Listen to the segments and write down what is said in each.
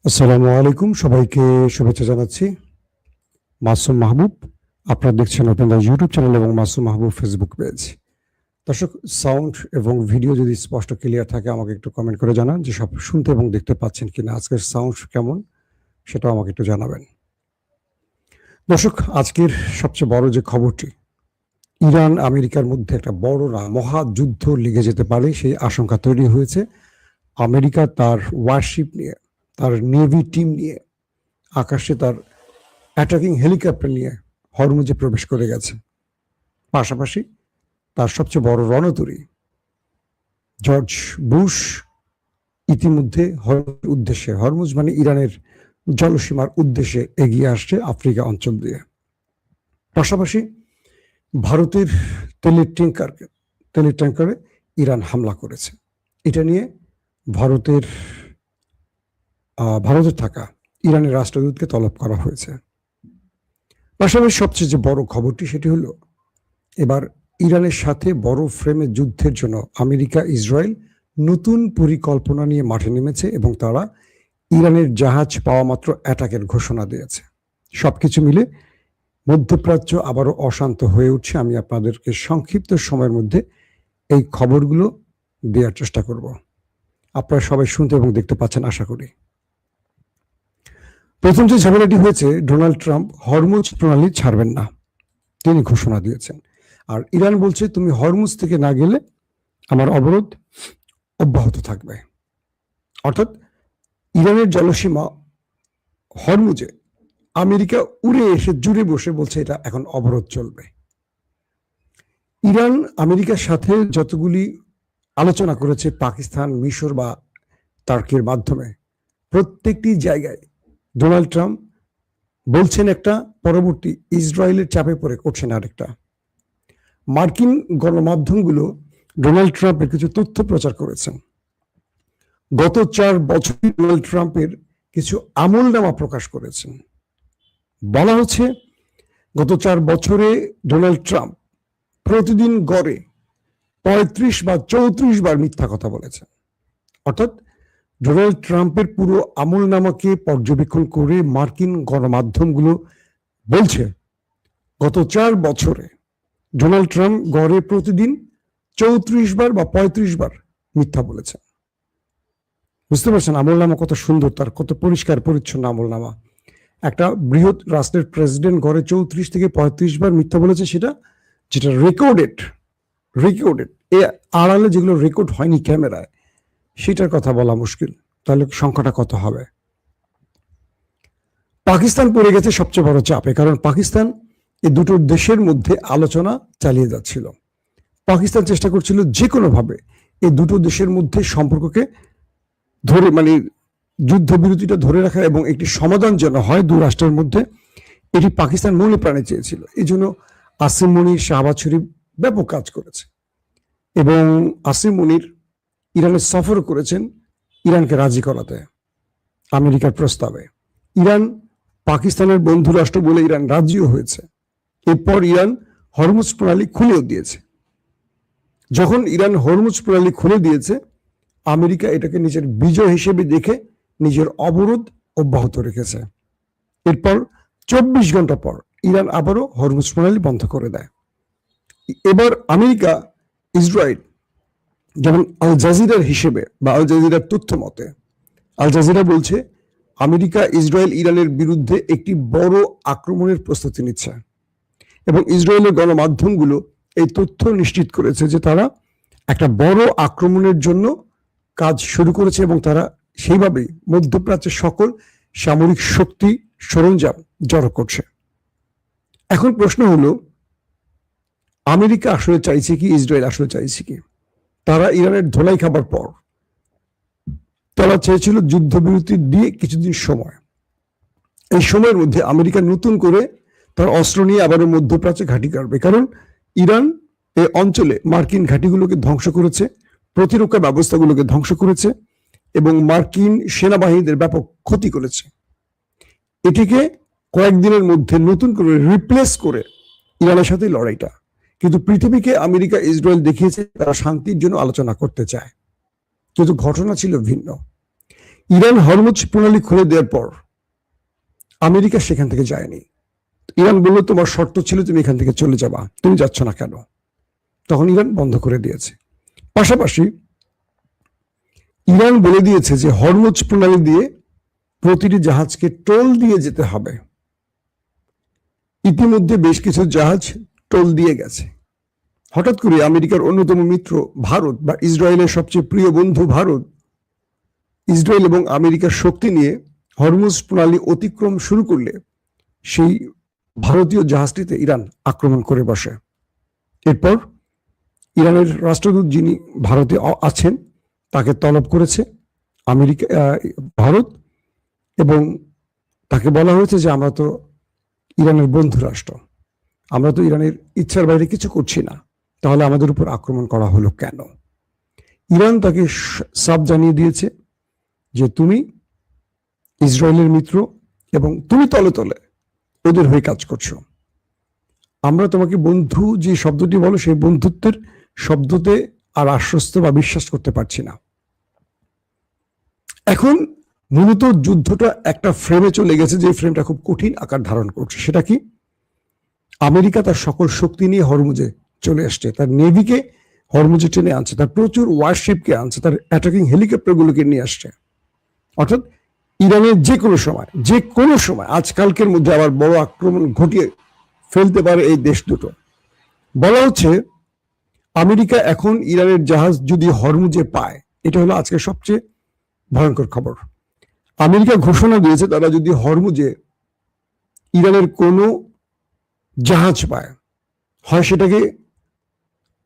আসসালামু আলাইকুম, সবাইকে শুভেচ্ছা জানাচ্ছি। মাসুম মাহবুব, আপনারা দেখছেন আপনাদের ইউটিউব চ্যানেল এবং মাসুম মাহবুব ফেসবুক পেজ। দর্শক, সাউন্ড এবং ভিডিও যদি স্পষ্ট ক্লিয়ার থাকে আমাকে একটু কমেন্ট করে জানান যে সব শুনতে এবং দেখতে পাচ্ছেন কিনা। আজকের সাউন্ড কেমন সেটাও আমাকে একটু জানাবেন। দর্শক, আজকের সবচেয়ে বড় যে খবরটি, ইরান আমেরিকার মধ্যে একটা বড় না মহাযুদ্ধ লেগে যেতে পারে সেই আশঙ্কা তৈরি হয়েছে। আমেরিকা তার ওয়ারশিপ নিয়ে, তার নেভি টিম নিয়ে, আকাশে তার অ্যাটাকিং হেলিকপ্টার নিয়ে হরমুজে প্রবেশ করে গেছে। পাশাপাশি তার সবচেয়ে বড় রণতরী জর্জ বুশ ইতিমধ্যে হরমুজ মানে ইরানের জলসীমার উদ্দেশ্যে এগিয়ে আসছে আফ্রিকা অঞ্চল দিয়ে। পাশাপাশি ভারতের তেলের ট্যাঙ্কারে ইরান হামলা করেছে। এটা নিয়ে ভারতের থাকা ইরানের রাষ্ট্রদূতকে তলব করা হয়েছে। পাশাপাশি সবচেয়ে যে বড় খবরটি সেটি হলো, এবার ইরানের সাথে বড় ফ্রেমে যুদ্ধের জন্য আমেরিকা ইসরায়েল নতুন পরিকল্পনা নিয়ে মাঠে নেমেছে এবং তারা ইরানের জাহাজ পাওয়া মাত্র অ্যাটাকের ঘোষণা দিয়েছে। সবকিছু মিলে মধ্যপ্রাচ্য আবারও অশান্ত হয়ে উঠছে। আমি আপনাদেরকে সংক্ষিপ্ত সময়ের মধ্যে এই খবরগুলো দেওয়ার চেষ্টা করব। আপনারা সবাই শুনতে এবং দেখতে পাচ্ছেন আশা করি। প্রথম যে ঝামেলাটি হয়েছে, ডোনাল্ড ট্রাম্প হরমুজ প্রণালী ছাড়বেন না, তিনি ঘোষণা দিয়েছেন। আর ইরান বলছে, তুমি হরমুজ থেকে না গেলে আমার অবরোধ অব্যাহত থাকবে। অর্থাৎ ইরানের জলসীমা হরমুজে আমেরিকা উড়ে এসে জুড়ে বসে বলছে এটা এখন অবরোধ চলবে। ইরান আমেরিকার সাথে যতগুলি আলোচনা করেছে পাকিস্তান, মিশর বা টার্কির মাধ্যমে, প্রত্যেকটি জায়গায় ডোনাল্ড ট্রাম্প বলছেন একটা, পরবর্তী ইসরায়েলের চাপে পড়ে করছেন আরেকটা। মার্কিন গণমাধ্যমগুলো ডোনাল্ড ট্রাম্পের কিছু তথ্য প্রচার করেছেন। গত 4 বছরে ডোনাল্ড ট্রাম্পের কিছু আমলনামা প্রকাশ করেছেন। বলা হচ্ছে, গত 4 বছরে ডোনাল্ড ট্রাম্প প্রতিদিন গড়ে 35 বা 34 বার মিথ্যা কথা বলেছেন। অর্থাৎ ডোনাল্ড ট্রাম্পের পুরো আমলনামাকে পর্যবেক্ষণ করে মার্কিন গণমাধ্যমগুলো বলছে, গত 4 বছরে ডোনাল্ড ট্রাম্প গড়ে প্রতিদিন 34 বার বা 35 বার মিথ্যা বলেছেন। বুঝতে পারছেন আমলনামা কত সুন্দর, তার কত পরিষ্কার পরিচ্ছন্ন আমলনামা। একটা বৃহৎ রাষ্ট্রের প্রেসিডেন্ট গড়ে 34 থেকে 35 বার মিথ্যা বলেছে, যেটা রেকর্ডেড। এ আড়ালে যেগুলো রেকর্ড হয়নি ক্যামেরায়, সেটার কথা বলা মুশকিল। তাহলে সংখ্যাটা কত হবে? পাকিস্তান পড়ে গেছে সবচেয়ে বড় চাপে, কারণ পাকিস্তান এই দুটো দেশের মধ্যে আলোচনা চালিয়ে যাচ্ছিল। পাকিস্তান চেষ্টা করছিল যে কোনোভাবে এই দুটো দেশের মধ্যে সম্পর্ককে ধরে, মানে যুদ্ধবিরতিটা ধরে রাখা এবং একটি সমাধান যেন হয় দু রাষ্ট্রের মধ্যে, এটি পাকিস্তান মনে প্রাণে চেয়েছিল। এই জন্য আসিম মনির, শাহবাজ শরীফ ব্যাপক কাজ করেছে এবং আসিম মনির ইরানের সফর করেছেন ইরানকে রাজি করাতে আমেরিকার প্রস্তাবে। ইরান পাকিস্তানের বন্ধু রাষ্ট্র বলে ইরান রাজিও হয়েছে। এরপর ইরান হরমুজ প্রণালী খুলেও দিয়েছে। যখন ইরান হরমুজ প্রণালী খুলে দিয়েছে, আমেরিকা এটাকে নিজের বিজয় হিসেবে দেখে নিজের অবরোধ অব্যাহত রেখেছে। এরপর 24 ঘন্টা পর ইরান আবারও হরমুজ প্রণালী বন্ধ করে দেয়। এবার আমেরিকা ইসরায়েল, যেমন আল জাজিরার হিসেবে বা আল জাজিরার তথ্য মতে, আল জাজিরা বলছে আমেরিকা ইসরায়েল ইরানের বিরুদ্ধে একটি বড় আক্রমণের প্রস্তুতি নিচ্ছে এবং ইসরায়েলের গণমাধ্যমগুলো এই তথ্য নিশ্চিত করেছে যে তারা একটা বড় আক্রমণের জন্য কাজ শুরু করেছে এবং তারা সেইভাবেই মধ্যপ্রাচ্যের সকল সামরিক শক্তি সরঞ্জাম জড়ো করছে। এখন প্রশ্ন হলো, আমেরিকা আসলে চাইছে কি, ইসরায়েল আসলে চাইছে কি? তারা ইরানের ধোলাই খাবার পর তারা চেয়েছিল যুদ্ধবিরতি দিয়ে কিছুদিন সময়। এই সময়ের মধ্যে আমেরিকা নতুন করে তার অস্ত্র নিয়ে আবারও মধ্যপ্রাচ্যে ঘাঁটি কাটবে, কারণ ইরান এই অঞ্চলে মার্কিন ঘাঁটিগুলোকে ধ্বংস করেছে, প্রতিরক্ষা ব্যবস্থাগুলোকে ধ্বংস করেছে এবং মার্কিন সেনাবাহিনীদের ব্যাপক ক্ষতি করেছে। এটিকে কয়েকদিনের মধ্যে নতুন করে রিপ্লেস করে ইরানের সাথে লড়াইটা। কিন্তু পৃথিবীকে আমেরিকা ইসরায়েল দেখিয়েছে তারা শান্তির জন্য আলোচনা করতে চায়, কিন্তু ঘটনা ছিল ভিন্ন। ইরান হরমুজ প্রণালী খুলে দেওয়ার পর আমেরিকা সেখান থেকে যায়নি। ইরান বলল তোমার শর্ত ছিল তুমি এখান থেকে চলে যাবা, তুমি যাচ্ছ না কেন? তখন ইরান বন্ধ করে দিয়েছে। পাশাপাশি ইরান বলে দিয়েছে যে হরমুজ প্রণালী দিয়ে প্রতিটি জাহাজকে টোল দিয়ে যেতে হবে। ইতিমধ্যে বেশ কিছু জাহাজ টোল দিয়ে গেছে। হঠাৎ করে আমেরিকার অন্যতম মিত্র ভারত বা ইসরায়েলের সবচেয়ে প্রিয় বন্ধু ভারত, ইসরায়েল এবং আমেরিকার শক্তি নিয়ে হরমুজ প্রণালী অতিক্রম শুরু করলে সেই ভারতীয় জাহাজটিতে ইরান আক্রমণ করে বসে। এরপর ইরানের রাষ্ট্রদূত যিনি ভারতে আছেন তাকে তলব করেছে আমেরিকা, ভারত, এবং তাকে বলা হয়েছে যে আমরা তো ইরানের বন্ধু রাষ্ট্র, আমরা তো ইরানের ইচ্ছার বাইরে কিছু করছি না, তাহলে আমাদের উপর আক্রমণ করা হলো কেন? ইরান তাকে সাফ জানিয়ে দিয়েছে যে তুমি ইসরায়েলের মিত্র এবং তুমি তলে তলে ওদের হয়ে কাজ করছো। আমরা তোমাকে বন্ধু যে শব্দটি বলো সেই বন্ধুত্বের শব্দতে আর আশ্বস্ত বা বিশ্বাস করতে পারছি না। এখন মূলত যুদ্ধটা একটা ফ্রেমে চলে গেছে, যে ফ্রেমটা খুব কঠিন আকার ধারণ করছে। সেটা কি? আমেরিকা তার সকল শক্তি নিয়ে হরমুজে চলে আসছে, তার নেভিকে হরমুজে টেনে আনছে, তার প্রচুর ওয়ারশিপকে আনছে, তার অ্যাটাকিং হেলিকপ্টারগুলোকে নিয়ে আসছে। অর্থাৎ ইরানের যে কোনো সময় আজকালকের মধ্যে আবার বড় আক্রমণ ঘটিয়ে ফেলতে পারে এই দেশ দুটো। বলা হচ্ছে আমেরিকা এখন ইরানের জাহাজ যদি হরমুজে পায়, এটা হলো আজকে সবচেয়ে ভয়ঙ্কর খবর। আমেরিকা ঘোষণা দিয়েছে তারা যদি হরমুজে ইরানের কোনো জাহাজ পায়, হয় সেটাকে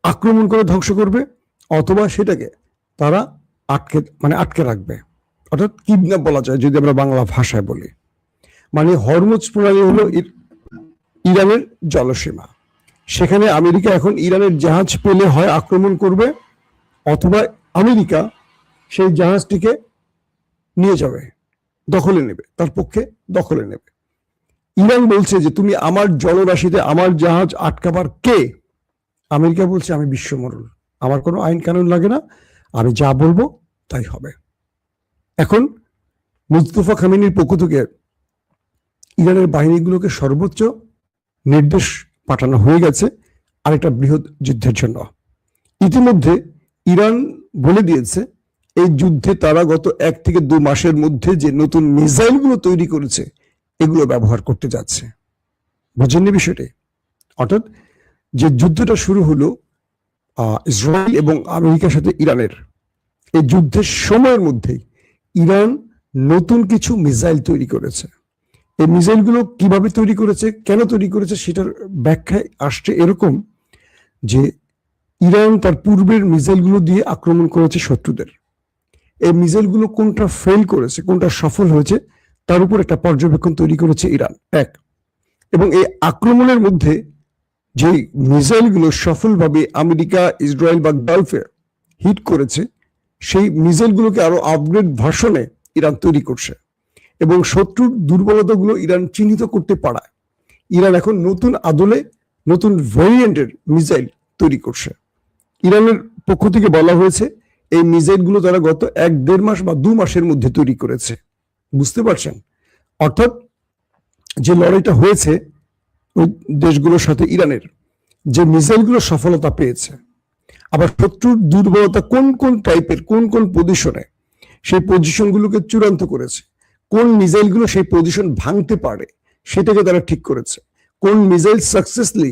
আক্রমণ করে ধ্বংস করবে, অথবা সেটাকে তারা আটকে রাখবে। অর্থাৎ কিডন্যাপ বলা যায় যদি আমরা বাংলা ভাষায় বলি। মানে হরমুজ প্রণালী হলো ইরানের জলসীমা। সেখানে আমেরিকা এখন ইরানের জাহাজ পেলে হয় আক্রমণ করবে, অথবা আমেরিকা সেই জাহাজটিকে নিয়ে যাবে, দখলে নেবে, তার পক্ষে দখলে নেবে। ইরান বলছে যে তুমি আমার জলরাশিতে আমার জাহাজ আটকাবার কে? আমেরিকা বলছে আমি বিশ্বমোড়ল, আমার কোনো আইন কানুন লাগে না, আমি যা বলবো তাই হবে। এখন মুস্তফা খামেনির পক্ষ থেকে ইরানের বাহিনীগুলোকে সর্বোচ্চ নির্দেশ পাঠানো হয়ে গেছে আরেকটা বৃহৎ যুদ্ধের জন্য। ইতিমধ্যে ইরান বলে দিয়েছে এই যুদ্ধে তারা গত 1 থেকে 2 মাসের মধ্যে যে নতুন মিসাইলগুলো তৈরি করেছে এগুলো ব্যবহার করতে যাচ্ছে। বুঝেননি বিষয়টি? অর্থাৎ যে যুদ্ধটা শুরু হলো ইসরায়েল এবং আমেরিকার সাথে ইরানের, এই যুদ্ধের সময়ের মধ্যেই ইরান নতুন কিছু মিসাইল তৈরি করেছে। এই মিসাইলগুলো কিভাবে তৈরি করেছে, কেন তৈরি করেছে, সেটার ব্যাখ্যায় আসছে এরকম যে ইরান তার পূর্বের মিসাইলগুলো দিয়ে আক্রমণ করেছে শত্রুদের। এই মিসাইলগুলো কোনটা ফেল করেছে, কোনটা সফল হয়েছে, তার উপর একটা পর্যবেক্ষণ তৈরি করেছে ইরান। এবং এই আক্রমণের মধ্যে যে মিসাইলগুলো সফলভাবে আমেরিকা, ইসরায়েল বা গালফে হিট করেছে, সেই মিসাইলগুলোকে আরো আপগ্রেড ভার্সনে ইরান তৈরি করছে এবং শত্রুর দুর্বলতাগুলো ইরান চিহ্নিত করতে পারায় ইরান এখন নতুন আদলে নতুন ভেরিয়েন্টের মিসাইল তৈরি করছে। ইরানের পক্ষ থেকে বলা হয়েছে এই মিসাইলগুলো তারা গত 1-1.5 মাস বা 2 মাসের মধ্যে তৈরি করেছে। বুঝতে পারছেন? অর্থাৎ যে লড়াইটা হয়েছে ওই দেশগুলোর সাথে ইরানের, যে মিসাইলগুলো সফলতা পেয়েছে, আবার শত্রুর দুর্বলতা কোন কোন টাইপের, কোন কোন পজিশনে, সেই পজিশনগুলোকে চূড়ান্ত করেছে। কোন মিসাইলগুলো সেই পজিশন ভাঙতে পারে সেটাকে তারা ঠিক করেছে। কোন মিসাইল সাকসেসলি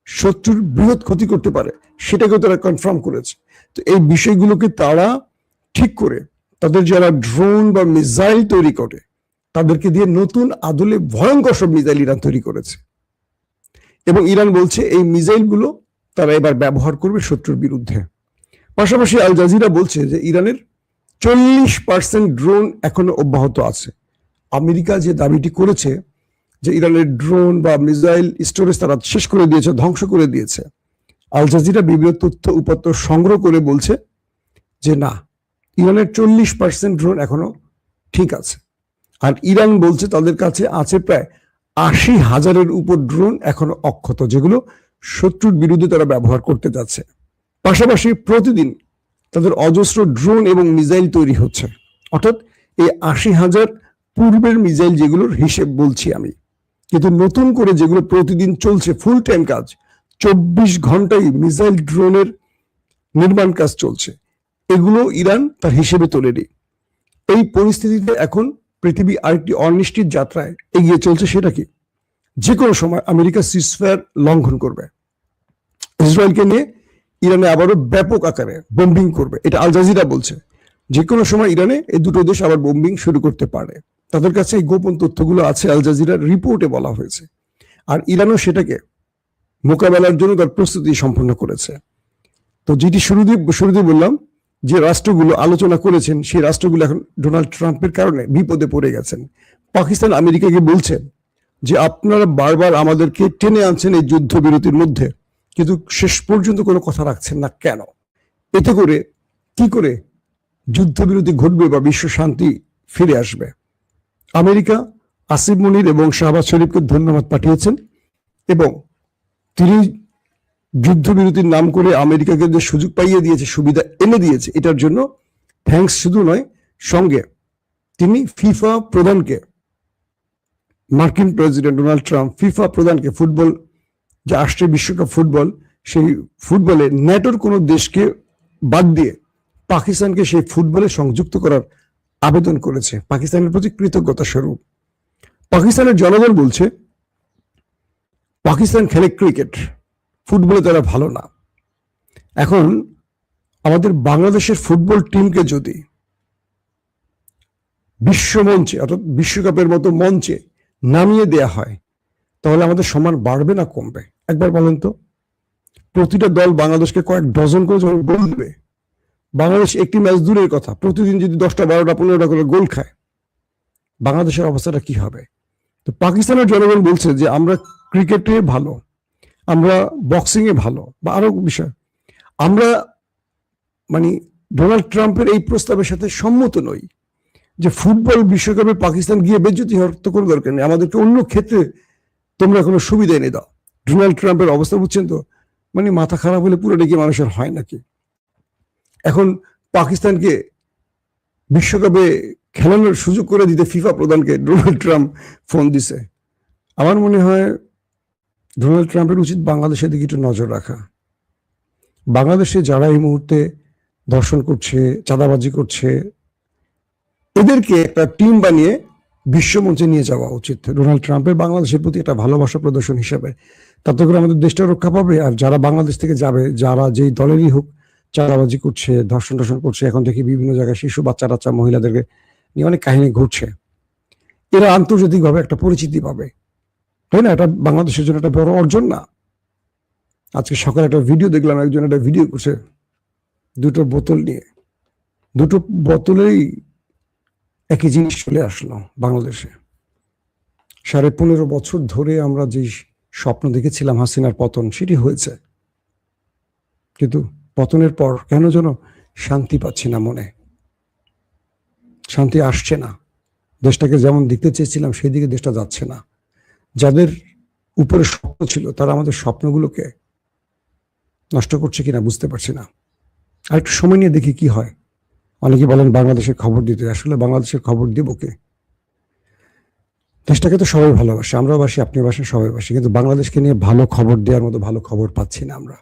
শত্রুর বৃহৎ ক্ষতি করতে পারে সেটাকেও তারা কনফার্ম করেছে। তো এই বিষয়গুলোকে তারা ঠিক করে তাদের যারা ড্রোন বা মিসাইল তৈরি করে তাদেরকে দিয়ে নতুন আদলে ভয়ঙ্কর সব মিসাইল ইরান তৈরি করেছে। এবং ইরান বলছে এই মিসাইলগুলো তারা এবার ব্যবহার করবে শত্রুর বিরুদ্ধে। পাশাপাশি আল জাজিরা বলছে যে ইরানের 40% ড্রোন এখনো অব্যাহত আছে। আমেরিকা যে দাবিটি করেছে যে ইরানের ড্রোন বা মিসাইল স্টোরেজ তারা শেষ করে দিয়েছে, ধ্বংস করে দিয়েছে, আল জাজিরা বিভিন্ন তথ্য উপাত্ত সংগ্রহ করে বলছে যে না, ইরানের 40% ড্রোন এখনো ঠিক আছে। আর ইরান বলছে তাদের কাছে আছে প্রায় 80,000-এর উপর ড্রোন এখনো অক্ষত, যেগুলো শত্রুর বিরুদ্ধে তারা ব্যবহার করতে যাচ্ছে। পাশাপাশি প্রতিদিন তাদের অজস্র ড্রোন এবং মিসাইল তৈরি হচ্ছে। অর্থাৎ এই 80,000 পূর্বের মিসাইল যেগুলোর হিসেব বলছি আমি, কিন্তু নতুন করে যেগুলো প্রতিদিন চলছে ফুল টাইম কাজ, 24 ঘন্টায় মিসাইল ড্রোনের নির্মাণ কাজ চলছে, এগুলো ইরান তার হিসেবে তোলেনি। এই পরিস্থিতিতে এখন পৃথিবী আরেকটি অনিশ্চিত যাত্রায় এগিয়ে চলছে। সেটা কি? যে কোনো সময় আমেরিকা সিজফায়ার লঙ্ঘন করবে, ইসরায়েলকে নিয়ে ইরানে আবারও ব্যাপক আকারে বোম্বিং করবে। এটা আল জাজিরা বলছে। যে কোনো সময় ইরানে এই দুটো দেশ আবার বোম্বিং শুরু করতে পারে। তাদের কাছে এই গোপন তথ্যগুলো আছে, আল জাজিরার রিপোর্টে বলা হয়েছে। আর ইরানও সেটাকে মোকাবেলার জন্য তার প্রস্তুতি সম্পন্ন করেছে। তো যেটি শুরুতে বললাম, যে রাষ্ট্রগুলো আলোচনা করেছেন সেই রাষ্ট্রগুলো এখন ডোনাল্ড ট্রাম্পের কারণে বিপদে পড়ে গেছেন। পাকিস্তান আমেরিকাকে বলছেন যে আপনারা বারবার আমাদেরকে টেনে আনছেন এই যুদ্ধবিরতির মধ্যে, কিন্তু শেষ পর্যন্ত কোনো কথা রাখছেন না কেন? এতে করে কি করে যুদ্ধবিরতি ঘটবে বা বিশ্ব শান্তি ফিরে আসবে? আমেরিকা আসিফ মুনির এবং শাহবাজ শরীফকে ধন্যবাদ পাঠিয়েছেন এবং তিনি যুদ্ধবিরতির নাম করে আমেরিকাকে যে সুযোগ পাইয়ে দিয়েছে, সুবিধা এনে দিয়েছে, এটার জন্য থ্যাঙ্কস শুধু নয়, সঙ্গে তিনি ফিফা প্রধানকে, মার্কিন প্রেসিডেন্ট ডোনাল্ড ট্রাম্প ফিফা প্রধানকে, ফুটবল যে আসছে বিশ্বকাপ ফুটবল, সেই ফুটবলে ন্যাটোর কোনো দেশকে বাদ দিয়ে পাকিস্তানকে সেই ফুটবলে সংযুক্ত করার আবেদন করেছে পাকিস্তানের প্রতি কৃতজ্ঞতা স্বরূপ। পাকিস্তানের জনগণ বলছে পাকিস্তান খেলে ক্রিকেট, ফুটবলে তারা ভালো না। এখন আমাদের বাংলাদেশের ফুটবল টিমকে যদি বিশ্বমঞ্চে অর্থাৎ বিশ্বকাপের মতো মঞ্চে নামিয়ে দেয়া হয়, তাহলে আমাদের সম্মান বাড়বে না কমবে? একবার বলেন তো। প্রতিটা দল বাংলাদেশকে কয়েক ডজন করে যখন গোল দেবে, বাংলাদেশ একটি ম্যাচ দূরের কথা, প্রতিদিন যদি 10টা 12টা 15টা করে গোল খায়, বাংলাদেশের অবস্থাটা কি হবে? তো পাকিস্তানের জনগণ বলছে যে আমরা ক্রিকেটে ভালো, আমরা বক্সিং এ ভালো, বা আরো বিষয়, আমরা মানে ডোনাল্ড ট্রাম্পের এই প্রস্তাবের সাথে সম্মত নই যে ফুটবল বিশ্বকাপে পাকিস্তান গিয়ে বেজ্জতি হতে কোনো দরকার নেই, আমাদেরকে অন্য ক্ষেত্রে তোমরা কোনো সুবিধা এনে দাও। ডোনাল্ড ট্রাম্পের অবস্থা বুঝছেন তো? মানে মাথা খারাপ হলে পুরো ডেকে মানুষের হয় নাকি? এখন পাকিস্তানকে বিশ্বকাপে খেলানোর সুযোগ করে দিতে ফিফা প্রধানকে ডোনাল্ড ট্রাম্প ফোন দিছে। আমার মনে হয় ডোনাল্ড ট্রাম্পের উচিত বাংলাদেশের দিকে একটু নজর রাখা। বাংলাদেশে যারা এই মুহূর্তে ধর্ষণ করছে, চাঁদাবাজি করছে, এদেরকে একটা টিম বানিয়ে বিশ্বমঞ্চে নিয়ে যাওয়া উচিত ডোনাল্ড ট্রাম্পের, বাংলাদেশের প্রতি একটা ভালোবাসা প্রদর্শন হিসেবে। তাতে করে আমাদের দেশটা রক্ষা পাবে। আর যারা বাংলাদেশ থেকে যাবে, যারা যেই দলেরই হোক, চাঁদাবাজি করছে, ধর্ষণ করছে, এখন দেখি বিভিন্ন জায়গায় শিশু বাচ্চা টাচ্চা মহিলাদেরকে নিয়ে অনেক কাহিনী ঘটছে, এরা আন্তর্জাতিকভাবে একটা পরিচিতি পাবে, তাই না? এটা বাংলাদেশের জন্য একটা বড় অর্জন না? আজকে সকালে একটা ভিডিও দেখলাম, একজন একটা ভিডিও করছে দুটো বোতল নিয়ে, দুটো বোতলেই একই জিনিস চলে আসলো বাংলাদেশে। 15.5 বছর ধরে আমরা যে স্বপ্ন দেখেছিলাম হাসিনার পতন, সেটি হয়েছে, কিন্তু পতনের পর কেন যেন শান্তি পাচ্ছি না, মনে শান্তি আসছে না। দেশটাকে যেমন দেখতে চেয়েছিলাম সেই দিকে দেশটা যাচ্ছে না। যাদের উপরে স্বপ্ন ছিল তারা আমাদের স্বপ্নগুলোকে নষ্ট করছে কিনা বুঝতে পারছি না। আর একটু সময় নিয়ে দেখি কি হয়। অনেকে বলেন বাংলাদেশের খবর দিতে, আসলে বাংলাদেশের খবর দেব কে? দেশটাকে তো সবাই ভালোবাসে, আমরাও বাসি, আপনি বাসেন, সবাই বাসি, কিন্তু বাংলাদেশকে নিয়ে ভালো খবর দেওয়ার মতো ভালো খবর পাচ্ছি না আমরা।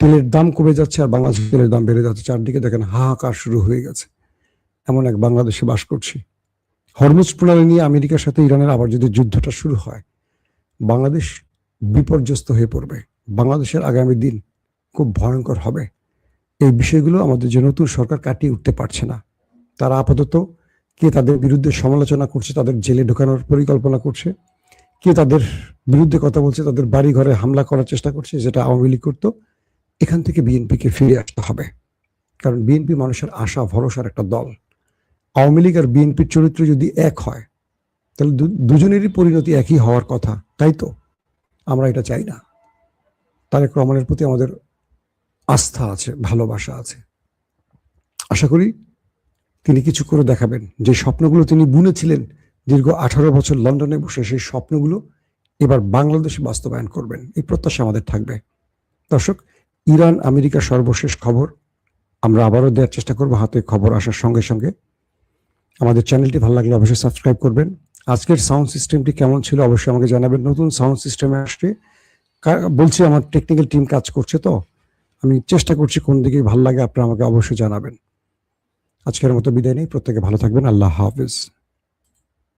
তেলের দাম কমে যাচ্ছে আর বাংলাদেশের তেলের দাম বেড়ে যাচ্ছে। চারদিকে দেখেন হাহাকার শুরু হয়ে গেছে। এমন এক বাংলাদেশে বাস করছি। হরমুজ প্রণালী নিয়ে আমেরিকার সাথে ইরানের আবার যদি যুদ্ধটা শুরু হয়, বাংলাদেশ বিপর্যস্ত হয়ে পড়বে। বাংলাদেশের আগামী দিন খুব ভয়ঙ্কর হবে। এই বিষয়গুলো আমাদের যে নতুন সরকার কাটিয়ে উঠতে পারছে না। তারা আপাতত কে তাদের বিরুদ্ধে সমালোচনা করছে, তাদের জেলে ঢোকানোর পরিকল্পনা করছে, কে তাদের বিরুদ্ধে কথা বলছে, তাদের বাড়ি ঘরে হামলা করার চেষ্টা করছে, যেটা আওয়ামী লীগ করতো। এখান থেকে বিএনপিকে ফিরে আসতে হবে, কারণ বিএনপি মানুষের আশা ভরসার একটা দল। আওয়ামী লীগ আর বিএনপির চরিত্র যদি এক হয়, তাহলে দুজনেরই পরিণতি একই হওয়ার কথা, তাই তো? আমরা এটা চাই না। তারেক রহমানের প্রতি আমাদের আস্থা আছে, ভালোবাসা আছে। আশা করি তিনি কিছু করে দেখাবেন। যে স্বপ্নগুলো তিনি বুনেছিলেন দীর্ঘ 18 বছর লন্ডনে বসে, সেই স্বপ্নগুলো এবার বাংলাদেশে বাস্তবায়ন করবেন, এই প্রত্যাশা আমাদের থাকবে। দর্শক, ইরান আমেরিকার সর্বশেষ খবর আমরা আবারও দেওয়ার চেষ্টা করবো হাতে খবর আসার সঙ্গে সঙ্গে। আমাদের চ্যানেলটি ভালো লাগলে অবশ্যই সাবস্ক্রাইব করবেন। আজকের সাউন্ড সিস্টেমটি কেমন ছিল অবশ্যই আমাকে জানাবেন। নতুন সাউন্ড সিস্টেমে আসছে, বলছি আমার টেকনিক্যাল টিম কাজ করছে, তো আমি চেষ্টা করছি কোন দিকে ভালো লাগে আপনারা আমাকে অবশ্যই জানাবেন। আজকের মতো বিদায় নেই, প্রত্যেকে ভালো থাকবেন। আল্লাহ হাফেজ।